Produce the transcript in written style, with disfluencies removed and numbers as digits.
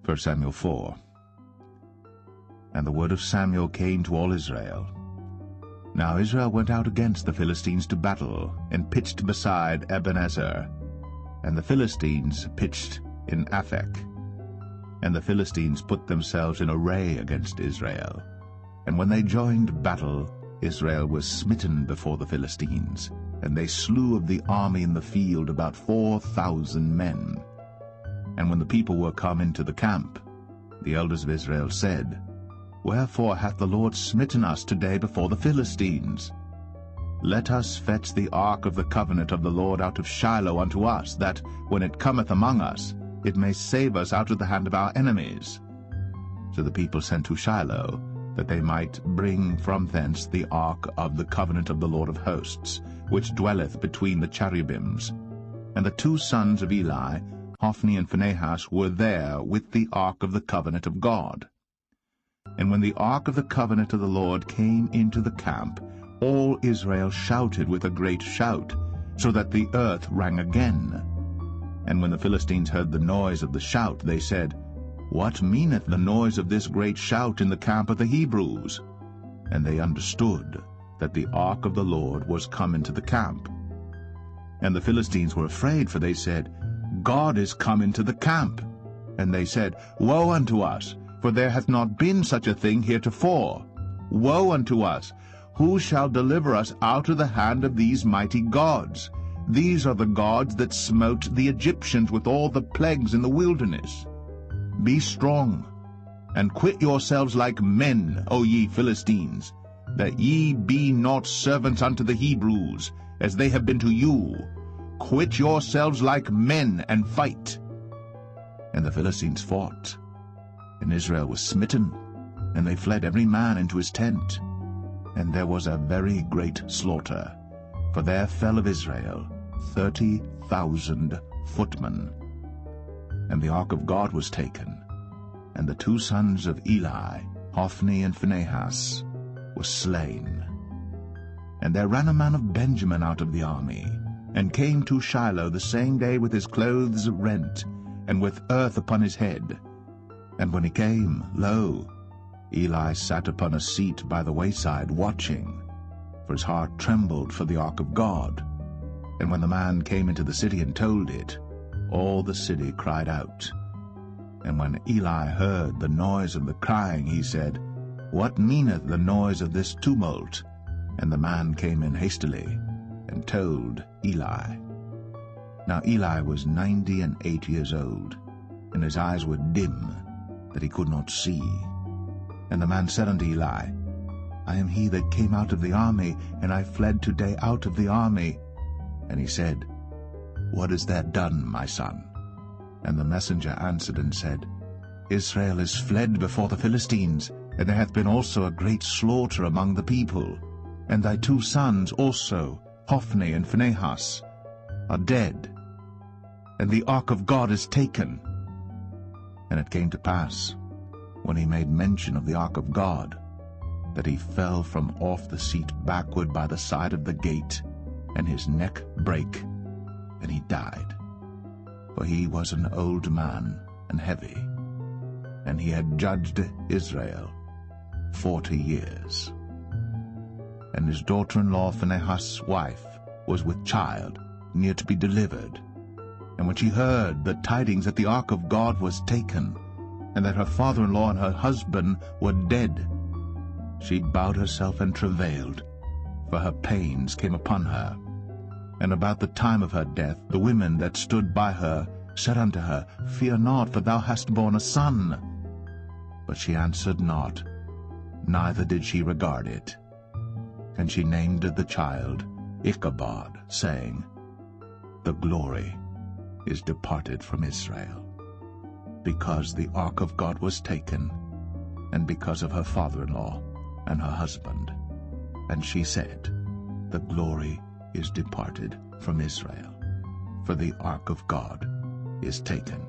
1 Samuel 4. And the word of Samuel came to all Israel. Now Israel went out against the Philistines to battle, and pitched beside Ebenezer. And the Philistines pitched in Aphek. And the Philistines put themselves in array against Israel. And when they joined battle, Israel was smitten before the Philistines, and they slew of the army in the field about 4,000 men. And when the people were come into the camp, the elders of Israel said, Wherefore hath the Lord smitten us today before the Philistines? Let us fetch the ark of the covenant of the Lord out of Shiloh unto us, that, when it cometh among us, it may save us out of the hand of our enemies. So the people sent to Shiloh, that they might bring from thence the ark of the covenant of the Lord of hosts, which dwelleth between the cherubims. And the two sons of Eli, Hophni and Phinehas, were there with the ark of the covenant of God. And when the ark of the covenant of the Lord came into the camp, all Israel shouted with a great shout, so that the earth rang again. And when the Philistines heard the noise of the shout, they said, What meaneth the noise of this great shout in the camp of the Hebrews? And they understood that the ark of the Lord was come into the camp. And the Philistines were afraid, for they said, God is come into the camp. And they said, Woe unto us, for there hath not been such a thing heretofore. Woe unto us! Who shall deliver us out of the hand of these mighty gods? These are the gods that smote the Egyptians with all the plagues in the wilderness. Be strong, and quit yourselves like men, O ye Philistines, that ye be not servants unto the Hebrews, as they have been to you. Quit yourselves like men, and fight. And the Philistines fought, and Israel was smitten, and they fled every man into his tent. And there was a very great slaughter, for there fell of Israel 30,000 footmen. And the ark of God was taken, and the two sons of Eli, Hophni and Phinehas, were slain. And there ran a man of Benjamin out of the army, and came to Shiloh the same day with his clothes rent, and with earth upon his head. And when he came, lo, Eli sat upon a seat by the wayside, watching, for his heart trembled for the ark of God. And when the man came into the city and told it, all the city cried out. And when Eli heard the noise of the crying, he said, What meaneth the noise of this tumult? And the man came in hastily, and told Eli. Now Eli was 98 years old, and his eyes were dim, that he could not see. And the man said unto Eli, I am he that came out of the army, and I fled today out of the army. And he said, What is that done, my son? And the messenger answered and said, Israel is fled before the Philistines, and there hath been also a great slaughter among the people. And thy two sons also, Hophni and Phinehas, are dead, and the ark of God is taken. And it came to pass, when he made mention of the ark of God, that he fell from off the seat backward by the side of the gate, and his neck brake, and he died. For he was an old man and heavy, and he had judged Israel 40 years. And his daughter-in-law Phinehas' wife was with child, near to be delivered. And when she heard the tidings that the ark of God was taken, and that her father-in-law and her husband were dead, she bowed herself and travailed, for her pains came upon her. And about the time of her death the women that stood by her said unto her, Fear not, for thou hast borne a son. But she answered not, neither did she regard it. And she named the child Ichabod, saying, The glory is departed from Israel, because the ark of God was taken, and because of her father-in-law and her husband. And she said, The glory is departed from Israel, for the ark of God is taken.